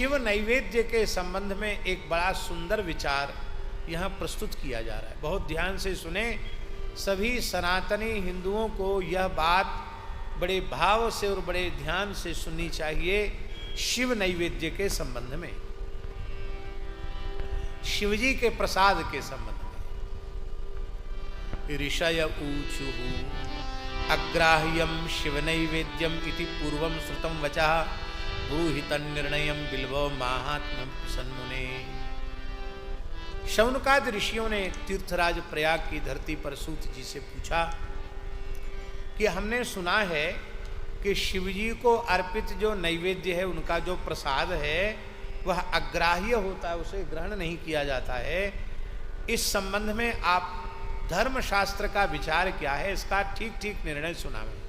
शिव नैवेद्य के संबंध में एक बड़ा सुंदर विचार यहाँ प्रस्तुत किया जा रहा है। बहुत ध्यान से सुने। सभी सनातनी हिंदुओं को यह बात बड़े भाव से और बड़े ध्यान से सुननी चाहिए। शिव नैवेद्य के संबंध में, शिवजी के प्रसाद के संबंध में। ऋषय ऊचुः अग्राह्यम शिव नैवेद्यम इति पूर्वम श्रुतम वचः ब्रूहि तन्निर्णयम् बिल्वो माहात्म्यम सन्मुने। शौनकादि ऋषियों ने तीर्थराज प्रयाग की धरती पर सूत जी से पूछा कि हमने सुना है कि शिवजी को अर्पित जो नैवेद्य है, उनका जो प्रसाद है, वह अग्राह्य होता है, उसे ग्रहण नहीं किया जाता है। इस संबंध में आप धर्मशास्त्र का विचार क्या है, इसका ठीक ठीक निर्णय सुनावें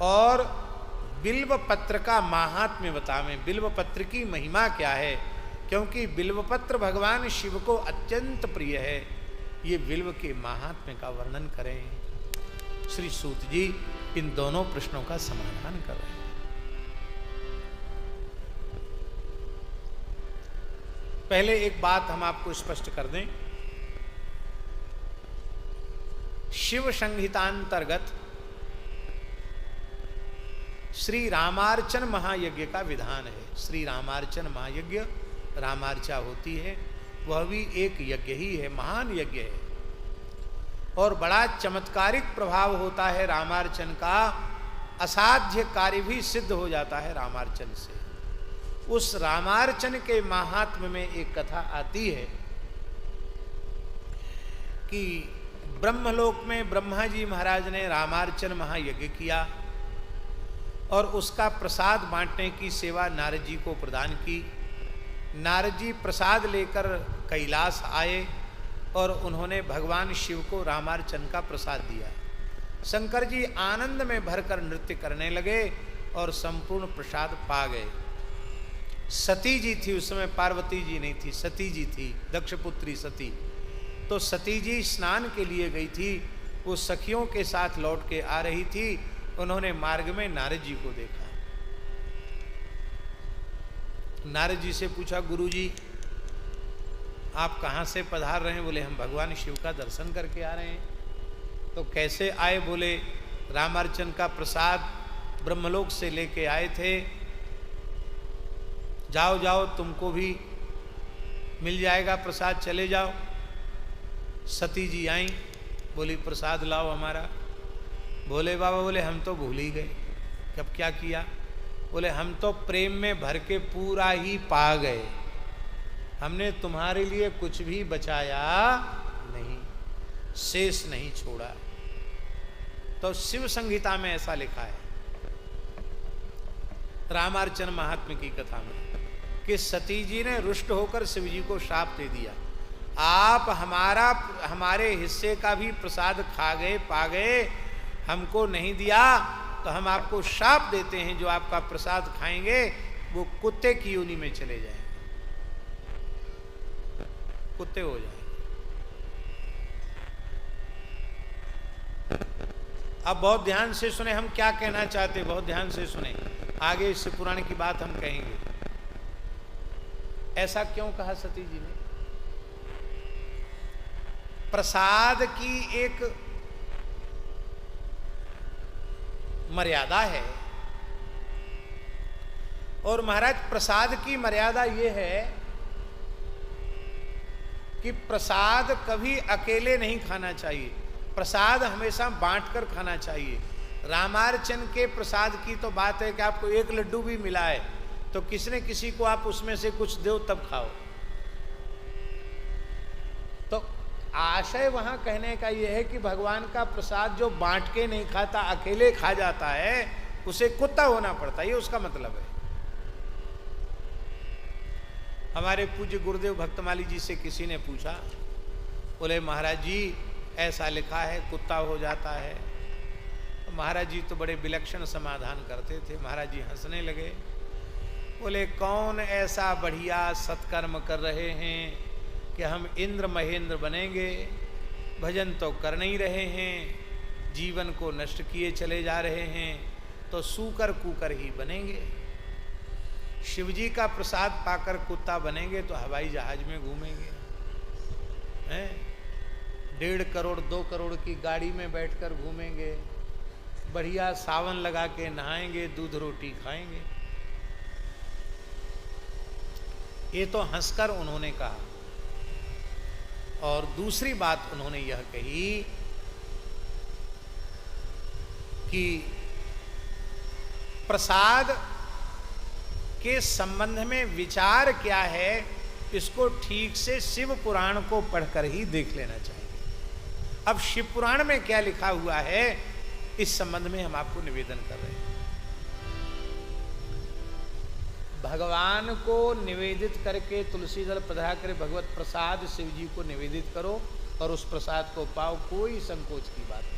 और बिल्व पत्र का महात्म्य बतावें। बिल्व पत्र की महिमा क्या है, क्योंकि बिल्व पत्र भगवान शिव को अत्यंत प्रिय है। ये बिल्व के महात्म्य का वर्णन करें। श्री सूत जी इन दोनों प्रश्नों का समाधान कर रहे हैं। पहले एक बात हम आपको स्पष्ट कर दें। शिव संहितांतर्गत श्री रामार्चन महायज्ञ का विधान है। श्री रामार्चन महायज्ञ, रामार्चा होती है, वह भी एक यज्ञ ही है, महान यज्ञ है और बड़ा चमत्कारिक प्रभाव होता है रामार्चन का। असाध्य कार्य भी सिद्ध हो जाता है रामार्चन से। उस रामार्चन के महात्म्य में एक कथा आती है कि ब्रह्मलोक में ब्रह्मा जी महाराज ने रामार्चन महायज्ञ किया और उसका प्रसाद बांटने की सेवा नारद जी को प्रदान की। नारद जी प्रसाद लेकर कैलाश आए और उन्होंने भगवान शिव को रामार्चन का प्रसाद दिया। शंकर जी आनंद में भरकर नृत्य करने लगे और संपूर्ण प्रसाद पा गए। सती जी थी उस समय, पार्वती जी नहीं थी, सती जी थी, दक्ष पुत्री सती। तो सती जी स्नान के लिए गई थी, वो सखियों के साथ लौट के आ रही थी। उन्होंने मार्ग में नारद जी को देखा। नारद जी से पूछा, गुरु जी आप कहाँ से पधार रहे हैं? बोले हम भगवान शिव का दर्शन करके आ रहे हैं। तो कैसे आए? बोले रामार्चन का प्रसाद ब्रह्मलोक से लेके आए थे। जाओ जाओ तुमको भी मिल जाएगा प्रसाद, चले जाओ। सती जी आई, बोली प्रसाद लाओ हमारा। बोले बाबा, बोले हम तो भूल ही गए। कब क्या किया? बोले हम तो प्रेम में भर के पूरा ही पा गए, हमने तुम्हारे लिए कुछ भी बचाया नहीं, शेष नहीं छोड़ा। तो शिव संहिता में ऐसा लिखा है रामार्चन महात्म्य की कथा में कि सती जी ने रुष्ट होकर शिव जी को शाप दे दिया, आप हमारे हिस्से का भी प्रसाद खा गए, पा गए, हमको नहीं दिया, तो हम आपको शाप देते हैं, जो आपका प्रसाद खाएंगे वो कुत्ते की योनि में चले जाएंगे, कुत्ते हो जाएंगे। अब बहुत ध्यान से सुने हम क्या कहना चाहते, बहुत ध्यान से सुने, आगे इस पुराण की बात हम कहेंगे। ऐसा क्यों कहा सती जी ने? प्रसाद की एक मर्यादा है और महाराज प्रसाद की मर्यादा ये है कि प्रसाद कभी अकेले नहीं खाना चाहिए, प्रसाद हमेशा बांटकर खाना चाहिए। रामार्चन के प्रसाद की तो बात है कि आपको एक लड्डू भी मिला है तो किसी न किसी को आप उसमें से कुछ दो तब खाओ। तो आशय वहां कहने का यह है कि भगवान का प्रसाद जो बांट के नहीं खाता, अकेले खा जाता है, उसे कुत्ता होना पड़ता है, ये उसका मतलब है। हमारे पूज्य गुरुदेव भक्तमाली जी से किसी ने पूछा, बोले महाराज जी ऐसा लिखा है कुत्ता हो जाता है। तो महाराज जी तो बड़े विलक्षण समाधान करते थे। महाराज जी हंसने लगे, बोले कौन ऐसा बढ़िया सत्कर्म कर रहे हैं कि हम इंद्र महेंद्र बनेंगे, भजन तो कर नहीं रहे हैं, जीवन को नष्ट किए चले जा रहे हैं, तो सूकर कूकर ही बनेंगे। शिवजी का प्रसाद पाकर कुत्ता बनेंगे तो हवाई जहाज में घूमेंगे, हैं? 1.5 करोड़ 2 करोड़ की गाड़ी में बैठकर घूमेंगे, बढ़िया सावन लगा के नहाएंगे, दूध रोटी खाएंगे। ये तो हंसकर उन्होंने कहा। और दूसरी बात उन्होंने यह कही कि प्रसाद के संबंध में विचार क्या है, इसको ठीक से शिव पुराण को पढ़कर ही देख लेना चाहिए। अब शिव पुराण में क्या लिखा हुआ है, इस संबंध में हम आपको निवेदन कर रहे हैं। भगवान को निवेदित करके तुलसी दल पधरा कर भगवत प्रसाद शिव जी को निवेदित करो और उस प्रसाद को पाओ, कोई संकोच की बात नहीं।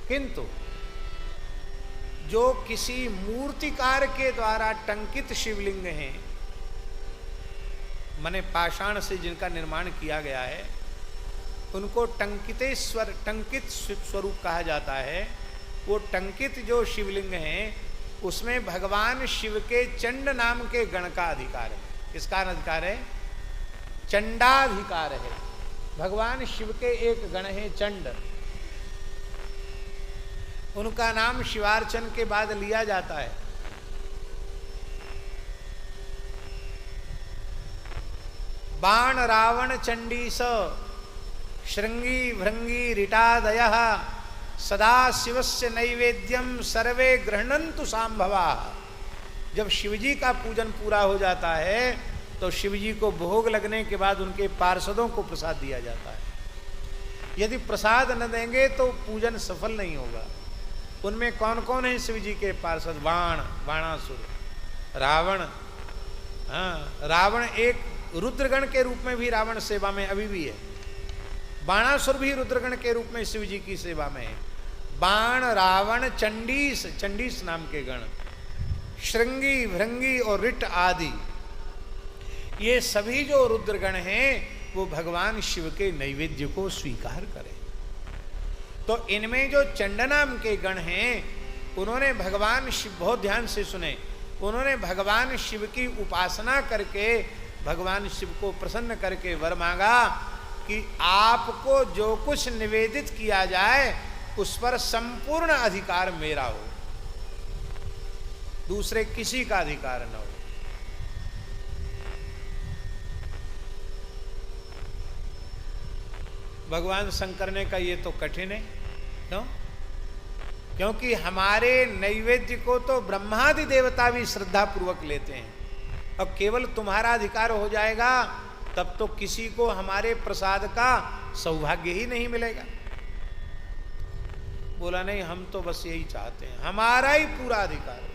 किंतु जो किसी मूर्तिकार के द्वारा टंकित शिवलिंग हैं, माने पाषाण से जिनका निर्माण किया गया है, उनको टंकित स्वरूप कहा जाता है। वो टंकित जो शिवलिंग हैं उसमें भगवान शिव के चंड नाम के गण का अधिकार है। किसका अधिकार है? चंडाधिकार है। भगवान शिव के एक गण है चंड, उनका नाम शिवार्चन के बाद लिया जाता है। बाण रावण चंडीस श्रृंगी भृंगी रिटादयः सदा शिवस्य नैवेद्यम सर्वे गृह्णन्तु सांभवा। जब शिवजी का पूजन पूरा हो जाता है तो शिवजी को भोग लगने के बाद उनके पार्षदों को प्रसाद दिया जाता है। यदि प्रसाद न देंगे तो पूजन सफल नहीं होगा। उनमें कौन कौन है शिवजी के पार्षद? बाणासुर, रावण। हाँ, रावण एक रुद्रगण के रूप में भी रावण सेवा में अभी भी है। बाणासुर भी रुद्रगण के रूप में शिव जी की सेवा में है। बाण, रावण, चंडीस, चंडीस नाम के गण, श्रृंगी, भृंगी और रिट आदि, ये सभी जो रुद्रगण हैं वो भगवान शिव के नैवेद्य को स्वीकार करें। तो इनमें जो चंड नाम के गण हैं उन्होंने भगवान शिव, बहुत ध्यान से सुने, उन्होंने भगवान शिव की उपासना करके भगवान शिव को प्रसन्न करके वर मांगा कि आपको जो कुछ निवेदित किया जाए उस पर संपूर्ण अधिकार मेरा हो, दूसरे किसी का अधिकार न हो। भगवान शंकर ने कहा ये तो कठिन है। क्यों? क्योंकि हमारे नैवेद्य को तो ब्रह्मादि देवता भी श्रद्धा पूर्वक लेते हैं। अब केवल तुम्हारा अधिकार हो जाएगा तब तो किसी को हमारे प्रसाद का सौभाग्य ही नहीं मिलेगा। बोला नहीं, हम तो बस यही चाहते हैं, हमारा ही पूरा अधिकार हो।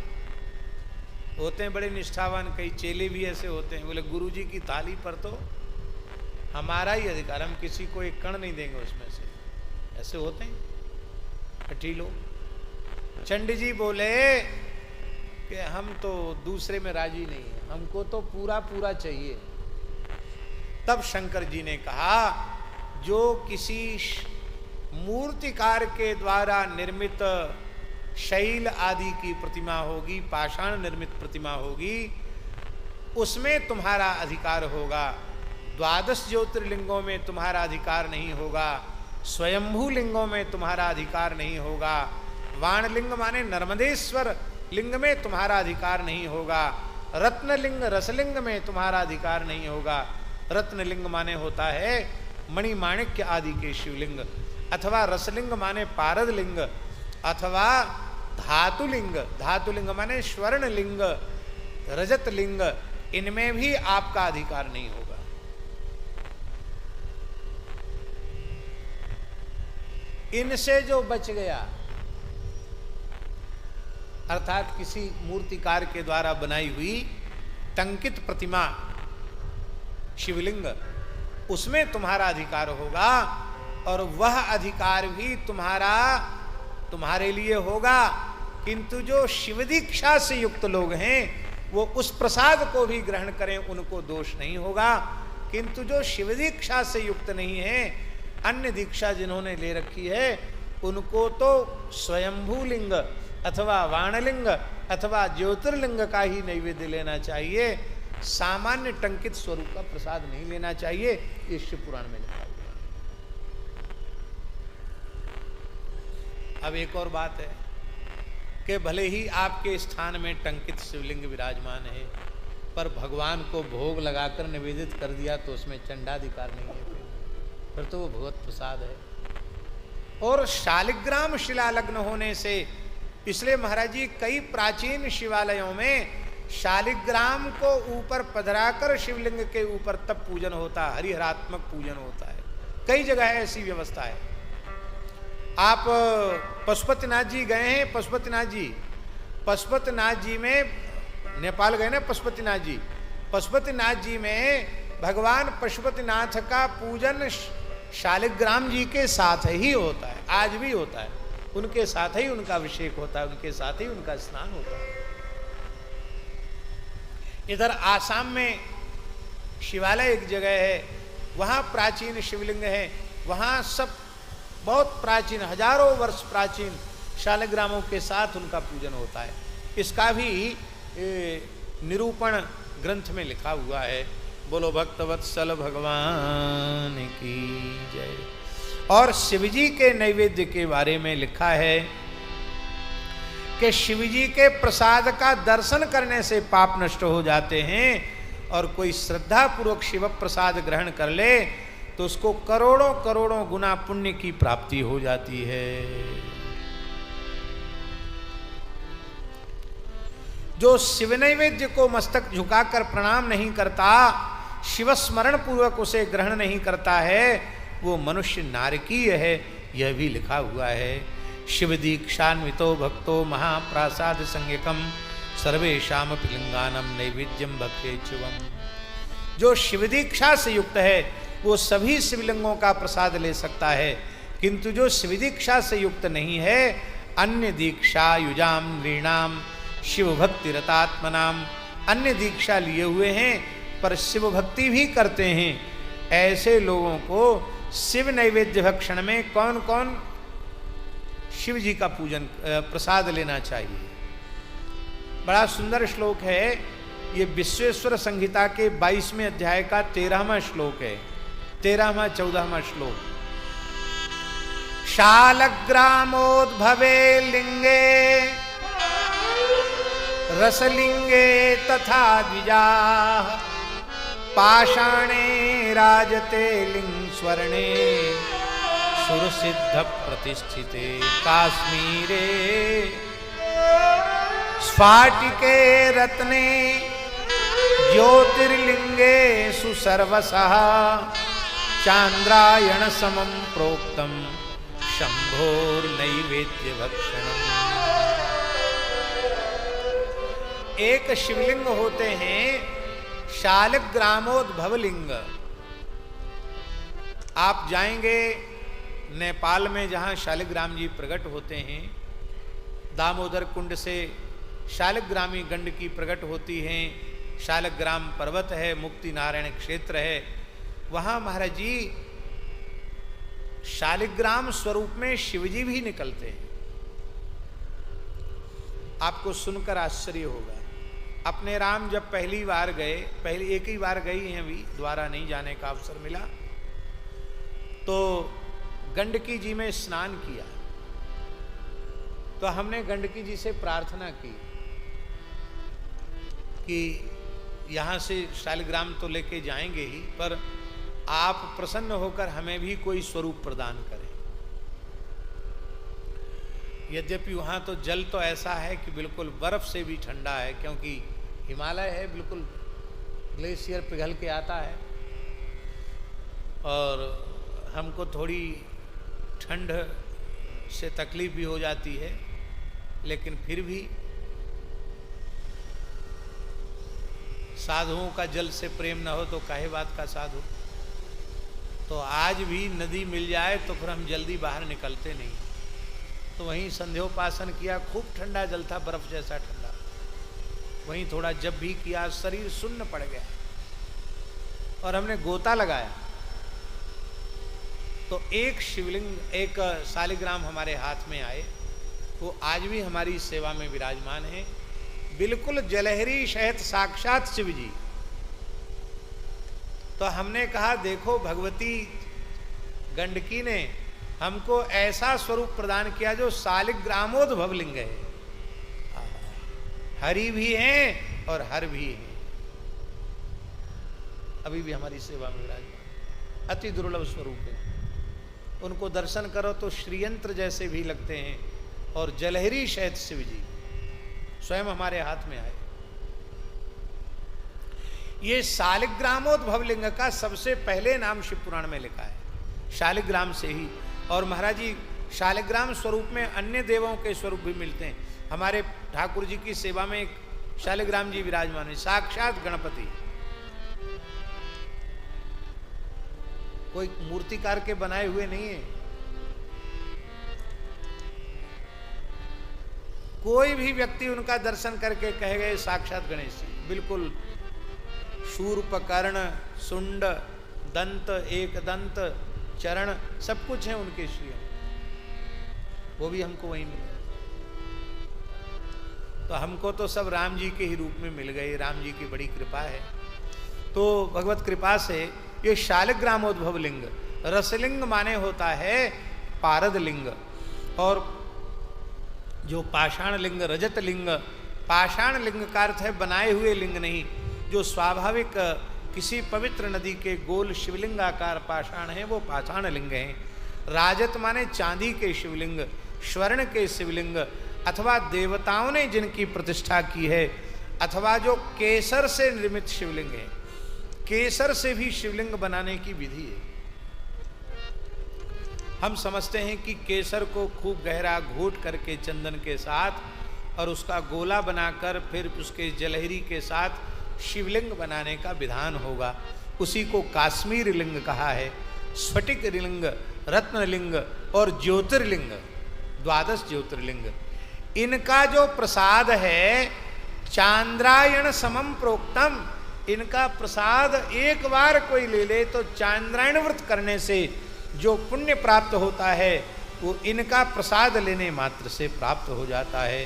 होते हैं बड़े निष्ठावान, कई चेले भी ऐसे होते हैं, बोले गुरुजी की थाली पर तो हमारा ही अधिकार, हम किसी को एक कण नहीं देंगे उसमें से। ऐसे होते हैं कठी लोग। चंडी जी बोले कि हम तो दूसरे में राजी नहीं है, हमको तो पूरा पूरा चाहिए। तब शंकर जी ने कहा जो किसी मूर्तिकार के द्वारा निर्मित शैल आदि की प्रतिमा होगी, पाषाण निर्मित प्रतिमा होगी, उसमें तुम्हारा अधिकार होगा। 12 ज्योतिर्लिंगों में तुम्हारा अधिकार नहीं होगा, स्वयंभू लिंगों में तुम्हारा अधिकार नहीं होगा, वाणलिंग माने नर्मदेश्वर लिंग में तुम्हारा अधिकार नहीं होगा, रत्नलिंग रसलिंग में तुम्हारा अधिकार नहीं होगा। रत्नलिंग माने होता है मणिमाणिक्य आदि के शिवलिंग, अथवा रसलिंग माने पारद लिंग, अथवा धातुलिंग, धातुलिंग माने स्वर्णलिंग, रजतलिंग, इनमें भी आपका अधिकार नहीं होगा। इनसे जो बच गया, अर्थात किसी मूर्तिकार के द्वारा बनाई हुई टंकित प्रतिमा शिवलिंग, उसमें तुम्हारा अधिकार होगा और वह अधिकार भी तुम्हारे लिए होगा। किंतु जो शिव दीक्षा से युक्त लोग हैं वो उस प्रसाद को भी ग्रहण करें, उनको दोष नहीं होगा। किंतु जो शिव दीक्षा से युक्त नहीं है, अन्य दीक्षा जिन्होंने ले रखी है, उनको तो स्वयंभू लिंग अथवा वाणलिंग अथवा ज्योतिर्लिंग का ही नैवेद्य लेना चाहिए, सामान्य टंकित स्वरूप का प्रसाद नहीं लेना चाहिए। ये शिव पुराण में लिखा हुआ है। अब एक और बात है कि भले ही आपके स्थान में टंकित शिवलिंग विराजमान है, पर भगवान को भोग लगाकर निवेदित कर दिया तो उसमें चंडाधिकार नहीं है, फिर तो वो भगवत प्रसाद है। और शालिग्राम शिला लग्न होने से, इसलिए महाराज जी कई प्राचीन शिवालयों में शालिग्राम को ऊपर पधराकर शिवलिंग के ऊपर तब पूजन होता है, हरिहरात्मक पूजन होता है। कई जगह ऐसी व्यवस्था है। आप पशुपतिनाथ जी गए हैं? पशुपतिनाथ जी में नेपाल गए ना? पशुपतिनाथ जी में भगवान पशुपतिनाथ का पूजन शालिग्राम जी के साथ ही होता है, आज भी होता है। उनके साथ ही उनका अभिषेक होता है, उनके साथ ही उनका स्नान होता है। इधर आसाम में शिवालय एक जगह है, वहाँ प्राचीन शिवलिंग है, वहाँ सब बहुत प्राचीन, हजारों वर्ष प्राचीन शालिग्रामों के साथ उनका पूजन होता है। इसका भी निरूपण ग्रंथ में लिखा हुआ है। बोलो भक्तवत्सल भगवान की जय। और शिवजी के नैवेद्य के बारे में लिखा है कि शिवजी के प्रसाद का दर्शन करने से पाप नष्ट हो जाते हैं, और कोई श्रद्धा पूर्वक शिव प्रसाद ग्रहण कर ले तो उसको करोड़ों करोड़ों गुना पुण्य की प्राप्ति हो जाती है। जो शिव नैवेद्य को मस्तक झुकाकर प्रणाम नहीं करता, शिव स्मरण पूर्वक उसे ग्रहण नहीं करता है, वो मनुष्य नारकीय है। यह भी लिखा हुआ है। शिव दीक्षान्वितो भक्तो महाप्रासाद संज्ञकम सर्वेशाम पिलिंगानम नैवेद्यम भक्षेच्छुवम। जो शिव दीक्षा से युक्त है वो सभी शिवलिंगों का प्रसाद ले सकता है, किंतु जो शिव दीक्षा से युक्त नहीं है, अन्य दीक्षा युजाम नृणाम शिव भक्ति रतात्मनाम, अन्य दीक्षा लिए हुए हैं पर शिव भक्ति भी करते हैं, ऐसे लोगों को शिव नैवेद्य भक्षण में कौन कौन शिव जी का पूजन प्रसाद लेना चाहिए। बड़ा सुंदर श्लोक है ये, विश्वेश्वर संहिता के 22वें अध्याय का 13वां श्लोक है, 13वां 14वां श्लोक। शालग्रामोद्भवे लिंगे रसलिंगे तथा द्विजाः पाषाणे राजते लिंग स्वर्णे सुरसिद्ध प्रतिष्ठिते काश्मीरे स्फाटिके रत्ने ज्योतिर्लिंगे सुसर्वसः चांद्रायण समं प्रोक्तम शंभोर नैवेद्य भक्षणम। एक शिवलिंग होते हैं शालिग्रामोद्भव लिंग। आप जाएंगे नेपाल में जहां शालिग्राम जी प्रकट होते हैं, दामोदर कुंड से शालिग्रामी गंडकी प्रकट होती हैं, शालिग्राम पर्वत है, मुक्ति नारायण क्षेत्र है, वहां महाराज जी शालिग्राम स्वरूप में शिवजी भी निकलते हैं। आपको सुनकर आश्चर्य होगा। अपने राम जब पहली बार गए, पहली एक ही बार गई हैं, अभी दोबारा नहीं जाने का अवसर मिला, तो गंडकी जी में स्नान किया। तो हमने गंडकी जी से प्रार्थना की कि यहाँ से शालिग्राम तो लेके जाएंगे ही, पर आप प्रसन्न होकर हमें भी कोई स्वरूप प्रदान करें। यद्यपि वहाँ तो जल तो ऐसा है कि बिल्कुल बर्फ से भी ठंडा है, क्योंकि हिमालय है, बिल्कुल ग्लेशियर पिघल के आता है, और हमको थोड़ी ठंड से तकलीफ भी हो जाती है, लेकिन फिर भी साधुओं का जल से प्रेम न हो तो काहे बात का साधु। तो आज भी नदी मिल जाए तो फिर हम जल्दी बाहर निकलते नहीं। तो वहीं संध्योपासन किया, खूब ठंडा जल था, बर्फ जैसा ठंडा। वहीं थोड़ा जब भी किया, शरीर सुन्न पड़ गया, और हमने गोता लगाया तो एक शिवलिंग, एक शालिग्राम हमारे हाथ में आए, वो आज भी हमारी सेवा में विराजमान है, बिल्कुल जलहरी शहत साक्षात शिव जी। तो हमने कहा देखो भगवती गंडकी ने हमको ऐसा स्वरूप प्रदान किया जो शालिग्रामोद्भव लिंग है, हरि भी हैं और हर भी हैं, अभी भी हमारी सेवा में विराजमान, अति दुर्लभ स्वरूप है। उनको दर्शन करो तो श्रीयंत्र जैसे भी लगते हैं, और जलहरी शहत शिव जी स्वयं हमारे हाथ में आए। ये शालिग्रामोद्भव लिंग का सबसे पहले नाम शिव पुराण में लिखा है, शालिग्राम से ही। और महाराज जी शालिग्राम स्वरूप में अन्य देवों के स्वरूप भी मिलते हैं। हमारे ठाकुर जी की सेवा में एक शालिग्राम जी विराजमान है, साक्षात गणपति, कोई मूर्तिकार के बनाए हुए नहीं है। कोई भी व्यक्ति उनका दर्शन करके कहेगा साक्षात गणेश जी, बिल्कुल शूर्प कर्ण सुंड दंत एक दंत चरण सब कुछ है उनके श्री, वो भी हमको वहीं मिले। तो हमको तो सब राम जी के ही रूप में मिल गए, राम जी की बड़ी कृपा है। तो भगवत कृपा से ये शालिग्रामोद्भव लिंग, रसलिंग माने होता है पारद लिंग, और जो पाषाण लिंग रजत लिंग, पाषाण लिंग का अर्थ है बनाए हुए लिंग नहीं, जो स्वाभाविक किसी पवित्र नदी के गोल शिवलिंगाकार पाषाण है वो पाषाण लिंग है। राजत माने चांदी के शिवलिंग, स्वर्ण के शिवलिंग, अथवा देवताओं ने जिनकी प्रतिष्ठा की है, अथवा जो केसर से निर्मित शिवलिंग है। केसर से भी शिवलिंग बनाने की विधि है। हम समझते हैं कि केसर को खूब गहरा घोट करके चंदन के साथ और उसका गोला बनाकर फिर उसके जलहरी के साथ शिवलिंग बनाने का विधान होगा, उसी को काश्मीर लिंग कहा है। स्फटिक लिंग, रत्नलिंग और ज्योतिर्लिंग, 12 ज्योतिर्लिंग, इनका जो प्रसाद है चांद्रायण समम प्रोक्तम, इनका प्रसाद एक बार कोई ले ले तो चांद्रायण व्रत करने से जो पुण्य प्राप्त होता है वो इनका प्रसाद लेने मात्र से प्राप्त हो जाता है।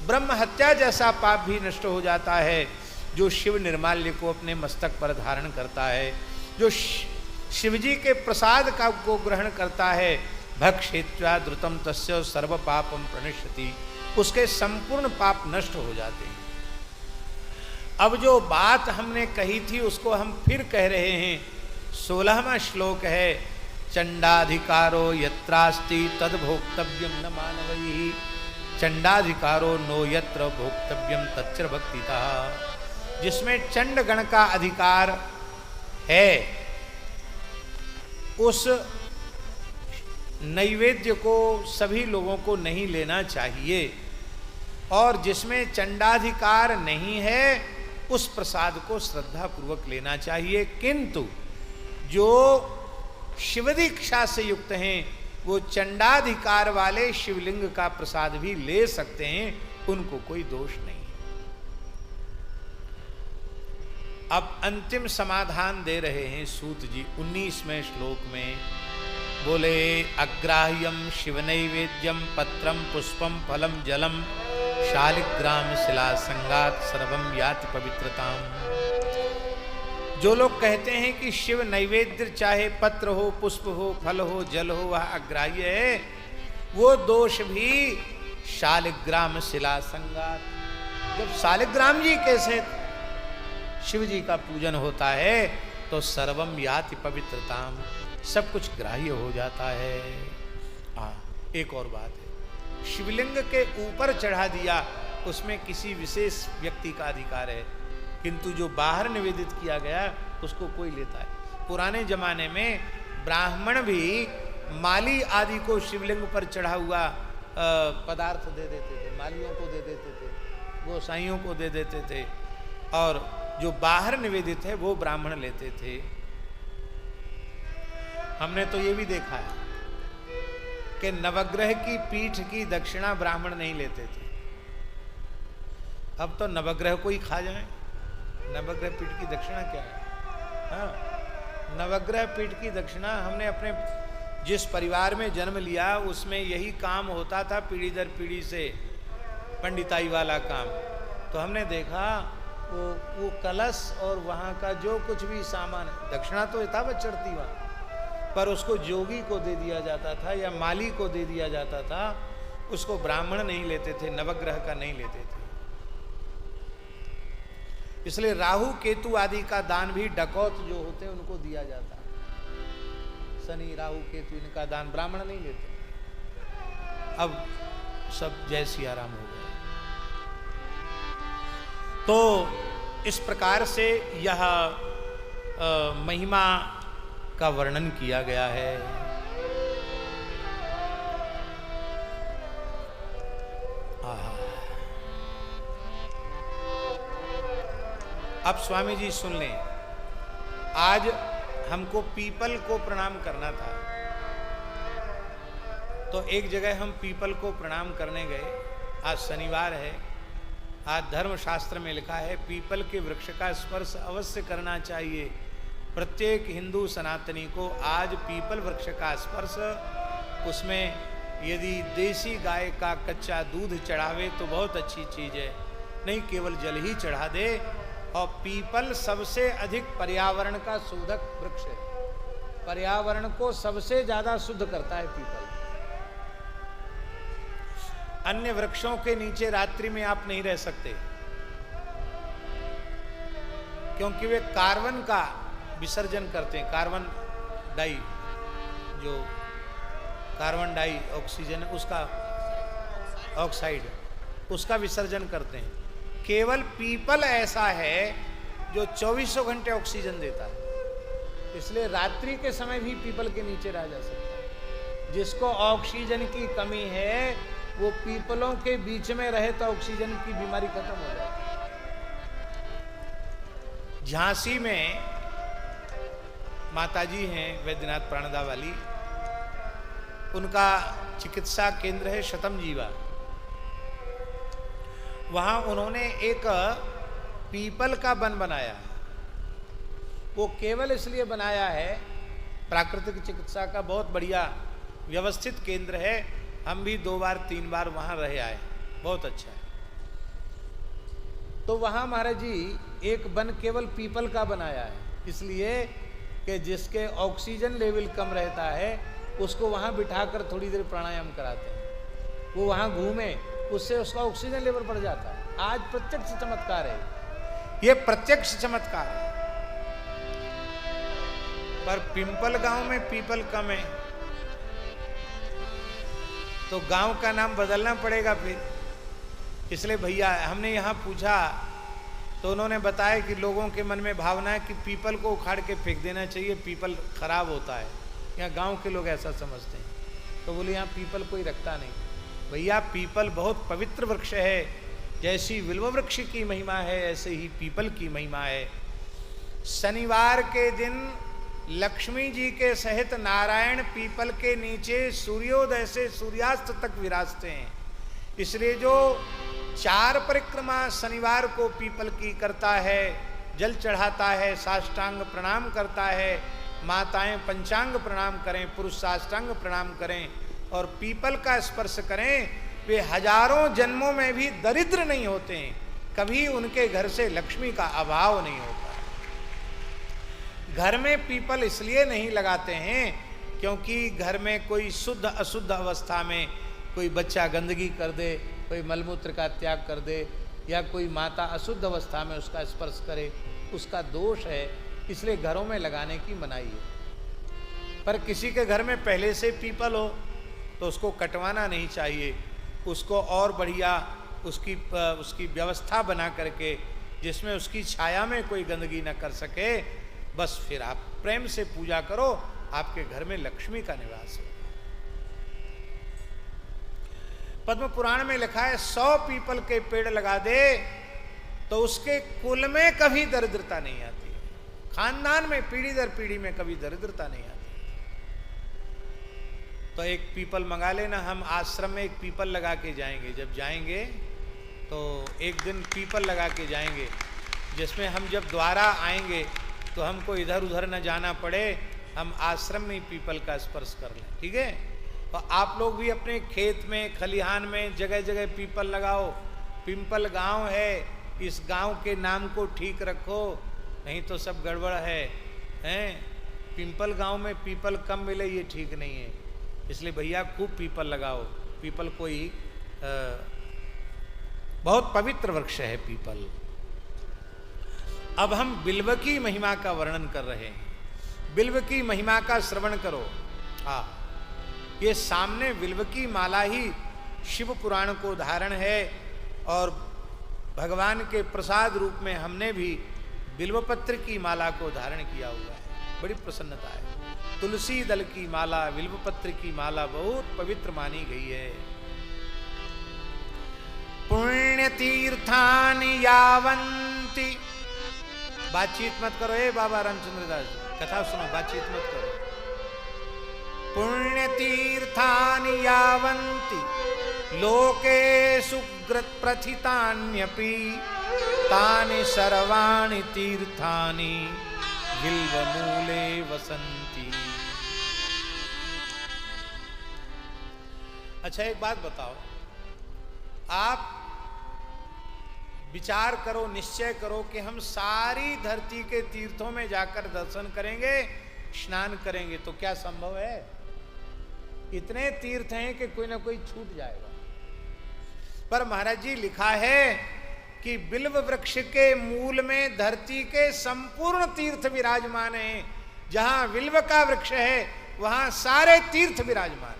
ब्रह्म हत्या जैसा पाप भी नष्ट हो जाता है जो शिव निर्माल्य को अपने मस्तक पर धारण करता है। जो शिवजी के प्रसाद का को ग्रहण करता है, भक्षित्वा द्रुतम तस्य सर्व पापम प्रणश्यति, उसके संपूर्ण पाप नष्ट हो जाते हैं। अब जो बात हमने कही थी उसको हम फिर कह रहे हैं। 16वां श्लोक है, चंडाधिकारो यत्रास्ति तद भोक्तव्यम न मानवैः, चंडाधिकारो नो यत्र भोक्तव्यम तच्च भक्तिता। जिसमें चंड गण का अधिकार है उस नैवेद्य को सभी लोगों को नहीं लेना चाहिए, और जिसमें चंडाधिकार नहीं है उस प्रसाद को श्रद्धा पूर्वक लेना चाहिए। किंतु जो शिव दीक्षा से युक्त हैं वो चंडाधिकार वाले शिवलिंग का प्रसाद भी ले सकते हैं, उनको कोई दोष नहीं। अब अंतिम समाधान दे रहे हैं सूत जी 19वें श्लोक में। बोले, अग्राह्यम शिव नैवेद्यम पत्रम पुष्पम फलम जलम शालिग्राम शिला संगात सर्वम याति पवित्रताम। जो लोग कहते हैं कि शिव नैवेद्य चाहे पत्र हो, पुष्प हो, फल हो, जल हो, वह अग्राह्य है, वो दोष भी शालिग्राम शिला संगात। जब शालिग्राम जी कैसे शिव जी का पूजन होता है तो सर्वम याति पवित्रताम, सब कुछ ग्राह्य हो जाता है। एक और बात है, शिवलिंग के ऊपर चढ़ा दिया उसमें किसी विशेष व्यक्ति का अधिकार है, किंतु जो बाहर निवेदित किया गया उसको कोई लेता है। पुराने जमाने में ब्राह्मण भी माली आदि को शिवलिंग पर चढ़ा हुआ पदार्थ दे देते थे, मालियों को दे देते थे, गोसाइयों को दे देते थे, और जो बाहर निवेदित है वो ब्राह्मण लेते थे। हमने तो ये भी देखा है कि नवग्रह की पीठ की दक्षिणा ब्राह्मण नहीं लेते थे। अब तो नवग्रह को ही खा जाए। नवग्रह पीठ की दक्षिणा क्या है? हाँ, नवग्रह पीठ की दक्षिणा हमने अपने जिस परिवार में जन्म लिया उसमें यही काम होता था पीढ़ी दर पीढ़ी से, पंडिताई वाला काम। तो हमने देखा वो कलश और वहाँ का जो कुछ भी सामान, दक्षिणा तो यथावत चढ़ती वहाँ, पर उसको जोगी को दे दिया जाता था या माली को दे दिया जाता था, उसको ब्राह्मण नहीं लेते थे, नवग्रह का नहीं लेते थे। इसलिए राहु केतु आदि का दान भी डकौत जो होते हैं उनको दिया जाता है। शनि राहु केतु इनका दान ब्राह्मण नहीं लेते। अब सब जय सिया राम हो गए। तो इस प्रकार से यह महिमा का वर्णन किया गया है। अब स्वामी जी सुन लें, आज हमको पीपल को प्रणाम करना था, तो एक जगह हम पीपल को प्रणाम करने गए। आज शनिवार है, आज धर्मशास्त्र में लिखा है पीपल के वृक्ष का स्पर्श अवश्य करना चाहिए। प्रत्येक हिंदू सनातनी को आज पीपल वृक्ष का स्पर्श, उसमें यदि देसी गाय का कच्चा दूध चढ़ावे तो बहुत अच्छी चीज़ है, नहीं केवल जल ही चढ़ा दे। और पीपल सबसे अधिक पर्यावरण का शोधक वृक्ष है, पर्यावरण को सबसे ज्यादा शुद्ध करता है पीपल। अन्य वृक्षों के नीचे रात्रि में आप नहीं रह सकते, क्योंकि वे कार्बन का विसर्जन करते हैं, कार्बन डाई ऑक्सीजन, उसका ऑक्साइड, उसका विसर्जन करते हैं। केवल पीपल ऐसा है जो 24 घंटे ऑक्सीजन देता है, इसलिए रात्रि के समय भी पीपल के नीचे रहा जा सकता है। जिसको ऑक्सीजन की कमी है वो पीपलों के बीच में रहे तो ऑक्सीजन की बीमारी खत्म हो जाए। झांसी में माताजी हैं वैद्यनाथ प्राणदा वाली, उनका चिकित्सा केंद्र है शतम जीवा। वहाँ उन्होंने एक पीपल का वन बनाया है। वो केवल इसलिए बनाया है, प्राकृतिक चिकित्सा का बहुत बढ़िया व्यवस्थित केंद्र है। हम भी 2 बार 3 बार वहाँ रहे आए, बहुत अच्छा है। तो वहाँ महाराज जी एक वन केवल पीपल का बनाया है, इसलिए कि जिसके ऑक्सीजन लेवल कम रहता है उसको वहाँ बिठाकर थोड़ी देर प्राणायाम कराते हैं, वो वहाँ घूमे, उससे उसका ऑक्सीजन लेवल बढ़ जाता है। आज प्रत्यक्ष चमत्कार है, ये प्रत्यक्ष चमत्कार है। पर पिंपल गांव में पीपल कम है, तो गांव का नाम बदलना पड़ेगा फिर। इसलिए भैया हमने यहाँ पूछा तो उन्होंने बताया कि लोगों के मन में भावना है कि पीपल को उखाड़ के फेंक देना चाहिए, पीपल खराब होता है। यहाँ गांव के लोग ऐसा समझते हैं, तो बोले यहाँ पीपल कोई रखता नहीं। भैया पीपल बहुत पवित्र वृक्ष है, जैसी विल्व वृक्ष की महिमा है ऐसे ही पीपल की महिमा है। शनिवार के दिन लक्ष्मी जी के सहित नारायण पीपल के नीचे सूर्योदय से सूर्यास्त तक विराजते हैं। इसलिए जो 4 परिक्रमा शनिवार को पीपल की करता है, जल चढ़ाता है, साष्टांग प्रणाम करता है, माताएं पंचांग प्रणाम करें, पुरुष साष्टांग प्रणाम करें और पीपल का स्पर्श करें, वे हजारों जन्मों में भी दरिद्र नहीं होते हैं, कभी उनके घर से लक्ष्मी का अभाव नहीं होता। घर में पीपल इसलिए नहीं लगाते हैं क्योंकि घर में कोई शुद्ध अशुद्ध अवस्था में कोई बच्चा गंदगी कर दे, कोई मलमूत्र का त्याग कर दे, या कोई माता अशुद्ध अवस्था में उसका स्पर्श करे, उसका दोष है, इसलिए घरों में लगाने की मनाही है। पर किसी के घर में पहले से पीपल हो तो उसको कटवाना नहीं चाहिए, उसको और बढ़िया उसकी व्यवस्था बना करके जिसमें उसकी छाया में कोई गंदगी न कर सके, बस फिर आप प्रेम से पूजा करो, आपके घर में लक्ष्मी का निवास हो। पद्म पुराण में लिखा है 100 पीपल के पेड़ लगा दे तो उसके कुल में कभी दरिद्रता नहीं आती, खानदान में पीढ़ी दर पीढ़ी में कभी दरिद्रता नहीं आती। तो एक पीपल मंगा लेना, हम आश्रम में एक पीपल लगा के जाएंगे। जब जाएंगे तो एक दिन पीपल लगा के जाएंगे, जिसमें हम जब द्वारा आएंगे तो हमको इधर उधर न जाना पड़े, हम आश्रम में पीपल का स्पर्श कर लें, ठीक है। और आप लोग भी अपने खेत में, खलिहान में जगह जगह पीपल लगाओ। पिंपल गांव है, इस गांव के नाम को ठीक रखो, नहीं तो सब गड़बड़ है, हैं। पिंपल गांव में पीपल कम मिले ये ठीक नहीं है, इसलिए भैया खूब पीपल लगाओ। पीपल कोई बहुत पवित्र वृक्ष है पीपल। अब हम बिल्व की महिमा का वर्णन कर रहे हैं। बिल्व की महिमा का श्रवण करो। हाँ, ये सामने बिल्व की माला ही शिव पुराण को धारण है, और भगवान के प्रसाद रूप में हमने भी बिल्वपत्र की माला को धारण किया हुआ है। बड़ी प्रसन्नता है। तुलसी दल की माला, बिल्वपत्र की माला बहुत पवित्र मानी गई है। पुण्य तीर्थानि यावन्ति, बातचीत मत करो। बाबा रामचंद्र दास कथा सुनो, बातचीत मत करो। पुण्य तीर्थानि यावन्ति लोके सुकृत प्रथितान्यपि तानि सर्वाणि तीर्थानि बिल्वमूले वसन्ति। अच्छा एक बात बताओ, आप विचार करो, निश्चय करो कि हम सारी धरती के तीर्थों में जाकर दर्शन करेंगे, स्नान करेंगे, तो क्या संभव है? इतने तीर्थ हैं कि कोई ना कोई छूट जाएगा। पर महाराज जी लिखा है कि बिल्व वृक्ष के मूल में धरती के संपूर्ण तीर्थ विराजमान हैं। जहां बिल्व का वृक्ष है वहां सारे तीर्थ विराजमान हैं।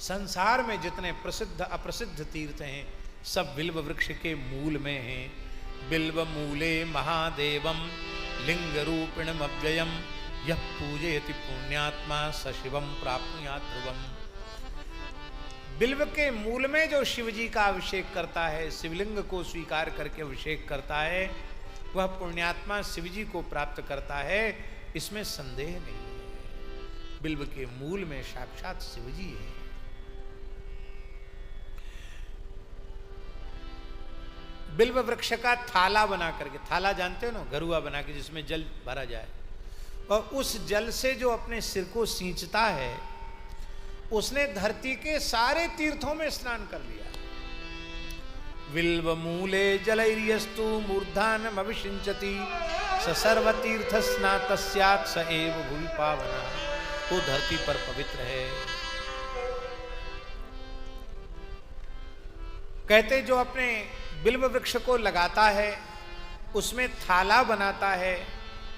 संसार में जितने प्रसिद्ध अप्रसिद्ध तीर्थ हैं सब बिल्व वृक्ष के मूल में हैं। बिल्व मूले महादेवम लिंग रूपिणम अव्ययम यह पूजयति पुण्यात्मा स शिवम प्राप्नुयात् ध्रुवम। बिल्व के मूल में जो शिव जी का अभिषेक करता है, शिवलिंग को स्वीकार करके अभिषेक करता है, वह पुण्यात्मा शिव जी को प्राप्त करता है, इसमें संदेह नहीं है। बिल्व के मूल में साक्षात शिव जी है। बिल्व वृक्ष का थाला बना करके, थाला जानते हो ना, घरुआ बना के जिसमें जल भरा जाए, और उस जल से जो अपने सिर को सींचता है उसने धरती के सारे तीर्थों में स्नान कर लिया। बिल्व मूले जलैर्यस्तु मूर्धानम अभिषिंचति स सर्व तीर्थ स्नातस्यात् स एव भुवि पावना। वो धरती पर पवित्र है। कहते जो अपने बिल्व वृक्ष को लगाता है, उसमें थाला बनाता है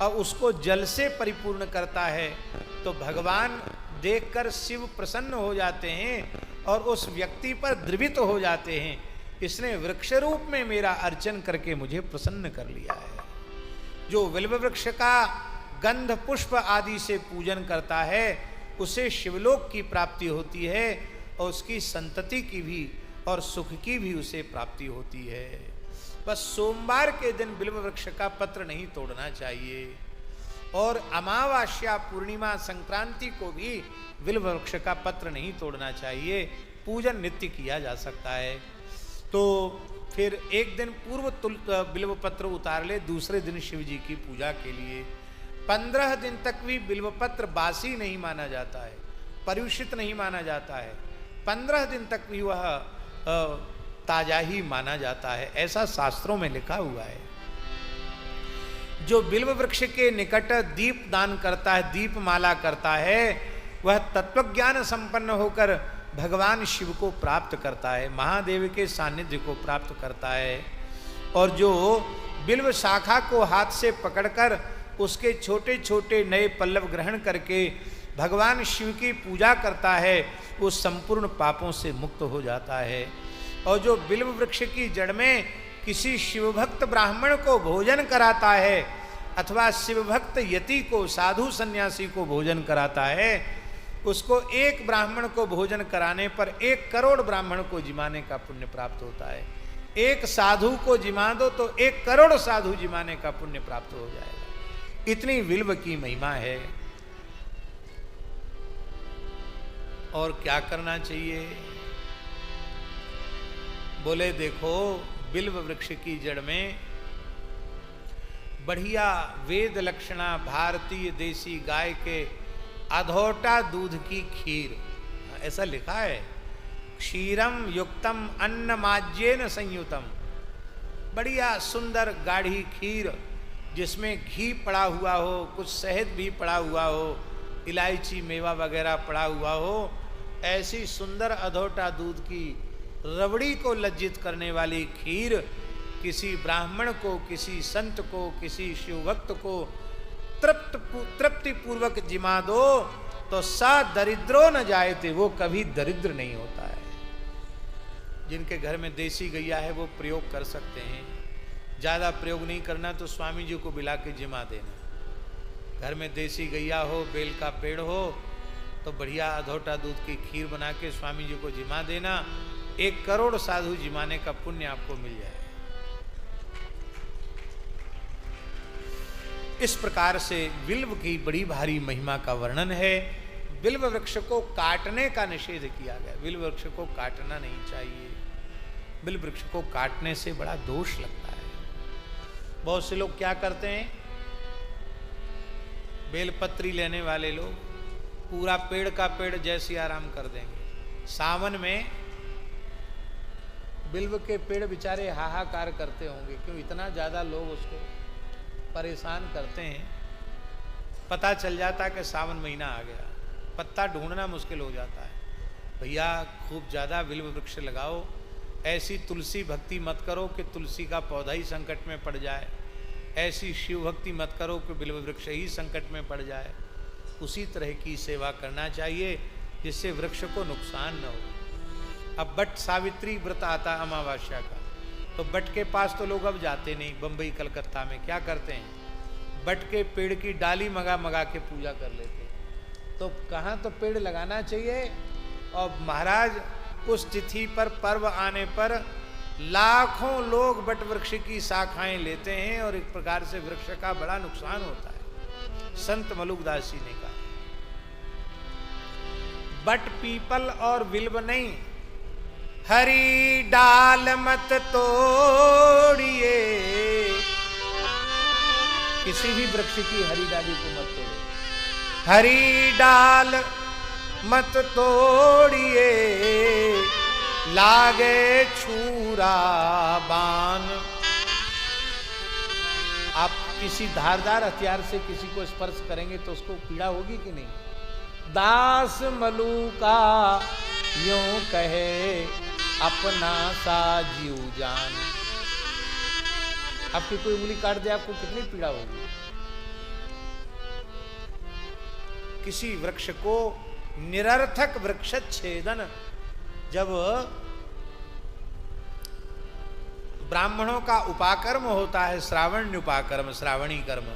और उसको जल से परिपूर्ण करता है, तो भगवान देखकर शिव प्रसन्न हो जाते हैं और उस व्यक्ति पर द्रवित हो जाते हैं। इसने वृक्ष रूप में मेरा अर्चन करके मुझे प्रसन्न कर लिया है। जो बिल्व वृक्ष का गंध पुष्प आदि से पूजन करता है उसे शिवलोक की प्राप्ति होती है, और उसकी संतति की भी और सुख की भी उसे प्राप्ति होती है। बस सोमवार के दिन बिल्व वृक्ष का पत्र नहीं तोड़ना चाहिए, और अमावास्या, पूर्णिमा, संक्रांति को भी बिल्व वृक्ष का पत्र नहीं तोड़ना चाहिए। पूजन नित्य किया जा सकता है। तो फिर एक दिन पूर्व बिल्व पत्र उतार ले, दूसरे दिन शिव जी की पूजा के लिए। 15 दिन तक भी बिल्व पत्र बासी नहीं माना जाता है, पर्युषित नहीं माना जाता है। 15 दिन तक भी वह ताजा ही माना जाता है, ऐसा शास्त्रों में लिखा हुआ है। जो बिल्व वृक्ष के निकट दीप दान करता है, दीप माला करता है, वह तत्वज्ञान संपन्न होकर भगवान शिव को प्राप्त करता है, महादेव के सानिध्य को प्राप्त करता है। और जो बिल्व शाखा को हाथ से पकड़कर उसके छोटे छोटे नए पल्लव ग्रहण करके भगवान शिव की पूजा करता है, वो संपूर्ण पापों से मुक्त हो जाता है। और जो बिल्व वृक्ष की जड़ में किसी शिवभक्त ब्राह्मण को भोजन कराता है, अथवा शिवभक्त यति को, साधु सन्यासी को भोजन कराता है, उसको एक ब्राह्मण को भोजन कराने पर 1 करोड़ ब्राह्मण को जिमाने का पुण्य प्राप्त होता है। एक साधु को जिमा दो तो 1 करोड़ साधु जिमाने का पुण्य प्राप्त हो जाएगा। इतनी बिल्व की महिमा है। और क्या करना चाहिए? बोले देखो, बिल्व वृक्ष की जड़ में बढ़िया वेद लक्षणा भारतीय देसी गाय के अधोटा दूध की खीर, ऐसा लिखा है, क्षीरम युक्तम अन्न माज्येन संयुतम, बढ़िया सुंदर गाढ़ी खीर जिसमें घी पड़ा हुआ हो, कुछ शहद भी पड़ा हुआ हो, इलायची मेवा वगैरह पड़ा हुआ हो, ऐसी सुंदर अधोटा दूध की रबड़ी को लज्जित करने वाली खीर किसी ब्राह्मण को, किसी संत को, किसी शिव भक्त को तृप्ति पूर्वक जिमा दो तो सा दरिद्रो न जायते, वो कभी दरिद्र नहीं होता है। जिनके घर में देसी गैया है वो प्रयोग कर सकते हैं, ज़्यादा प्रयोग नहीं करना तो स्वामी जी को बुला के जिमा देना। घर में देसी गैया हो, बेल का पेड़ हो तो बढ़िया अधोटा दूध की खीर बना के स्वामी जी को जिमा देना, 1 करोड़ साधु जिमाने का पुण्य आपको मिल जाए। इस प्रकार से बिल्व की बड़ी भारी महिमा का वर्णन है। बिल्व वृक्ष को काटने का निषेध किया गया, बिल्व वृक्ष को काटना नहीं चाहिए, बिल्व वृक्ष को काटने से बड़ा दोष लगता है। बहुत से लोग क्या करते हैं, बेलपत्री लेने वाले लोग पूरा पेड़ का पेड़ जय सिया राम कर देंगे। सावन में बिल्व के पेड़ बेचारे हाहाकार करते होंगे, क्यों इतना ज़्यादा लोग उसको परेशान करते हैं। पता चल जाता कि सावन महीना आ गया, पत्ता ढूंढना मुश्किल हो जाता है। भैया खूब ज़्यादा बिल्व वृक्ष लगाओ, ऐसी तुलसी भक्ति मत करो कि तुलसी का पौधा ही संकट में पड़ जाए, ऐसी शिव भक्ति मत करो कि बिल्व वृक्ष ही संकट में पड़ जाए। उसी तरह की सेवा करना चाहिए जिससे वृक्ष को नुकसान न हो। अब बट सावित्री व्रत आता अमावस्या का, तो बट के पास तो लोग अब जाते नहीं। बम्बई कलकत्ता में क्या करते हैं, बट के पेड़ की डाली मंगा मंगा के पूजा कर लेते हैं। तो कहाँ तो पेड़ लगाना चाहिए, और महाराज उस तिथि पर, पर्व आने पर लाखों लोग बट वृक्ष की शाखाएं लेते हैं और एक प्रकार से वृक्ष का बड़ा नुकसान होता है। संत मलुकदास जी ने कहा, बट पीपल और बिल्व नहीं, हरी डाल मत तोड़िए, किसी भी वृक्ष की हरी डाली को मत तोड़ो, हरी डाल मत तोड़िए, लागे छूरा बान। आप किसी धारदार हथियार से किसी को स्पर्श करेंगे तो उसको पीड़ा होगी कि नहीं। दास मलुका यूं कहे अपना सा जीव जान। आपकी कोई उंगली काट दे, आपको कितनी पीड़ा होगी। किसी वृक्ष को निरर्थक वृक्ष छेदन, जब ब्राह्मणों का उपाकर्म होता है, श्रावण उपाकर्म, श्रावणी कर्म,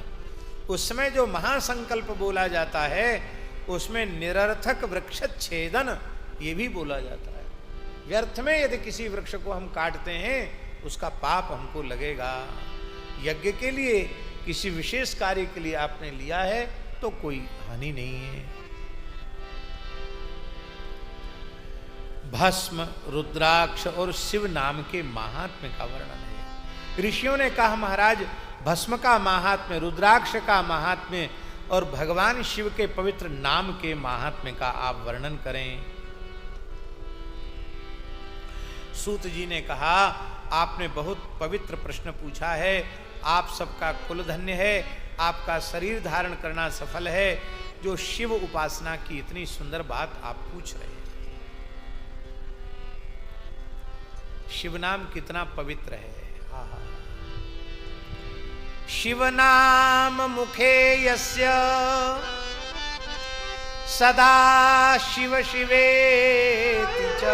उसमें जो महासंकल्प बोला जाता है उसमें निरर्थक वृक्ष छेदन ये भी बोला जाता है। व्यर्थ में यदि किसी वृक्ष को हम काटते हैं उसका पाप हमको लगेगा। यज्ञ के लिए, किसी विशेष कार्य के लिए आपने लिया है तो कोई हानि नहीं है। भस्म, रुद्राक्ष और शिव नाम के महात्म्य का वर्णन है। ऋषियों ने कहा महाराज भस्म का महात्म्य, रुद्राक्ष का महात्म्य और भगवान शिव के पवित्र नाम के महात्म्य का आप वर्णन करें। सूत जी ने कहा आपने बहुत पवित्र प्रश्न पूछा है, आप सबका कुल धन्य है, आपका शरीर धारण करना सफल है, जो शिव उपासना की इतनी सुंदर बात आप पूछ रहे हैं। शिव नाम कितना पवित्र है। शिव नाम मुखे यस्य सदा शिव शिवेति च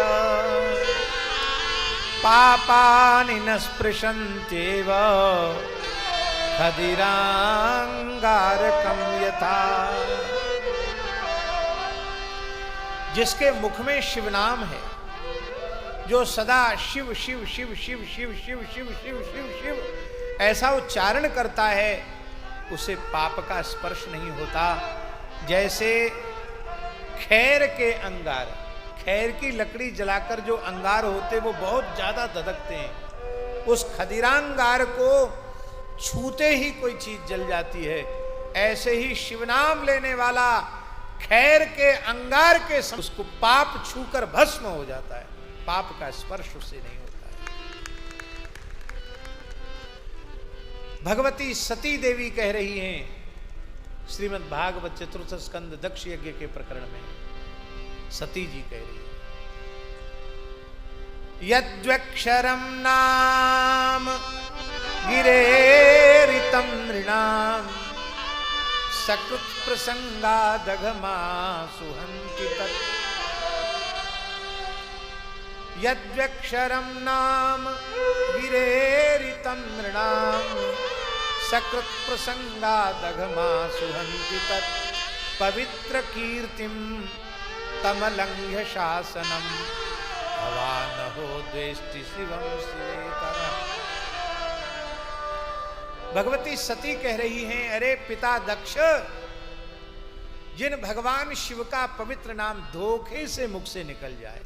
पापानि न स्पृशन्त्येव खदिरांगारकं यथा। जिसके मुख में शिव नाम है, जो सदा शिव शिव शिव शिव शिव शिव शिव शिव शिव शिव ऐसा उच्चारण करता है, उसे पाप का स्पर्श नहीं होता। जैसे खैर के अंगार, खैर की लकड़ी जलाकर जो अंगार होते वो बहुत ज्यादा धधकते हैं, उस खदिरांगार को छूते ही कोई चीज जल जाती है, ऐसे ही शिवनाम लेने वाला खैर के अंगार के उसको पाप छूकर भस्म हो जाता है, पाप का स्पर्श उससे नहीं होता है। भगवती सती देवी कह रही हैं श्रीमद् भागवत चतुर्थ स्कंद दक्ष यज्ञ के प्रकरण में, सती जी कह रही है, यद्वक्षरम नाम गिरेरितम नृणाम सकृत प्रसंगा दघमा सुहंति तत्। यद्वक्षरम नाम गिरेरितम नृणाम सकृत प्रसंगा दघमा सुहंति तत्। पवित्र कीर्तिम तमलंघ्य शासनम भवान हो द्वेष्टि शिवम शिवेतरः। भगवती सती कह रही हैं, अरे पिता दक्ष, जिन भगवान शिव का पवित्र नाम धोखे से मुख से निकल जाए,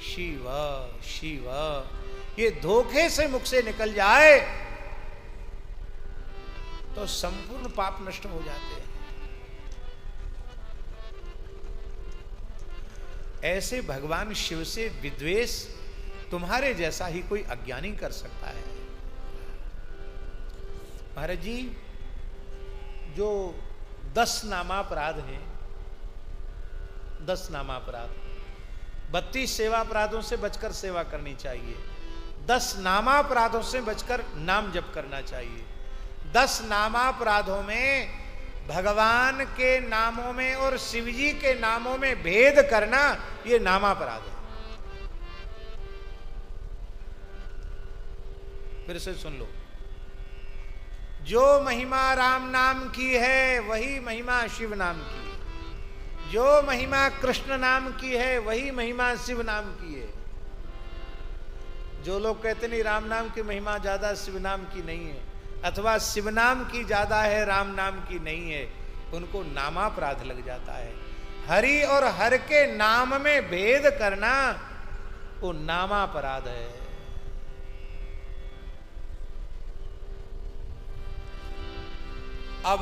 शिव शिव, ये धोखे से मुख से निकल जाए तो संपूर्ण पाप नष्ट हो जाते हैं। ऐसे भगवान शिव से विद्वेष तुम्हारे जैसा ही कोई अज्ञानी कर सकता है। महाराज जी, जो 10 नामापराध हैं, 10 नामापराध, 32 सेवापराधों से बचकर सेवा करनी चाहिए, 10 नामापराधों से बचकर नाम जप करना चाहिए। 10 नामापराधों में भगवान के नामों में और शिवजी के नामों में भेद करना, ये नामापराध है। फिर से सुन लो, जो महिमा राम नाम की है वही महिमा शिव नाम की है, जो महिमा कृष्ण नाम की है वही महिमा शिव नाम की है। जो लोग कहते नहीं राम नाम की महिमा ज्यादा शिव नाम की नहीं है, अथवा शिव नाम की ज्यादा है राम नाम की नहीं है, उनको नामापराध लग जाता है। हरि और हर के नाम में भेद करना वो नामापराध है। अब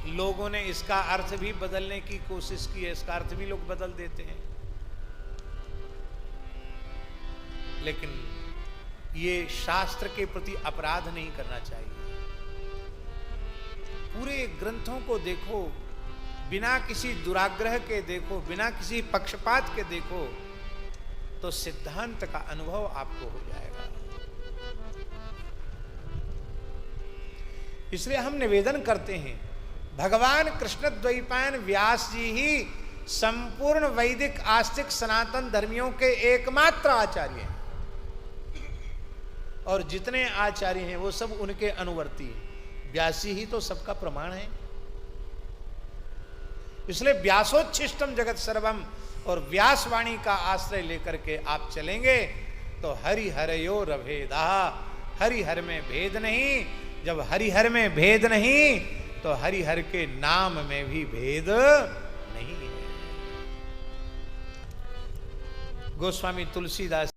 लोगों ने इसका अर्थ भी बदलने की कोशिश की है, इसका अर्थ भी लोग बदल देते हैं, लेकिन ये शास्त्र के प्रति अपराध नहीं करना चाहिए। पूरे ग्रंथों को देखो, बिना किसी दुराग्रह के देखो, बिना किसी पक्षपात के देखो, तो सिद्धांत का अनुभव आपको हो जाएगा। इसलिए हम निवेदन करते हैं, भगवान कृष्ण द्वैपायन व्यास जी ही संपूर्ण वैदिक आस्तिक सनातन धर्मियों के एकमात्र आचार्य हैं, और जितने आचार्य हैं वो सब उनके अनुवर्ती हैं। व्यासी ही तो सबका प्रमाण है। इसलिए व्यासोच्छिष्टम जगत सर्वम और व्यासवाणी का आश्रय लेकर के आप चलेंगे तो हरिहरयो रभेदा, हरिहर में भेद नहीं। जब हरिहर में भेद नहीं तो हरिहर के नाम में भी भेद नहीं है। गोस्वामी तुलसीदास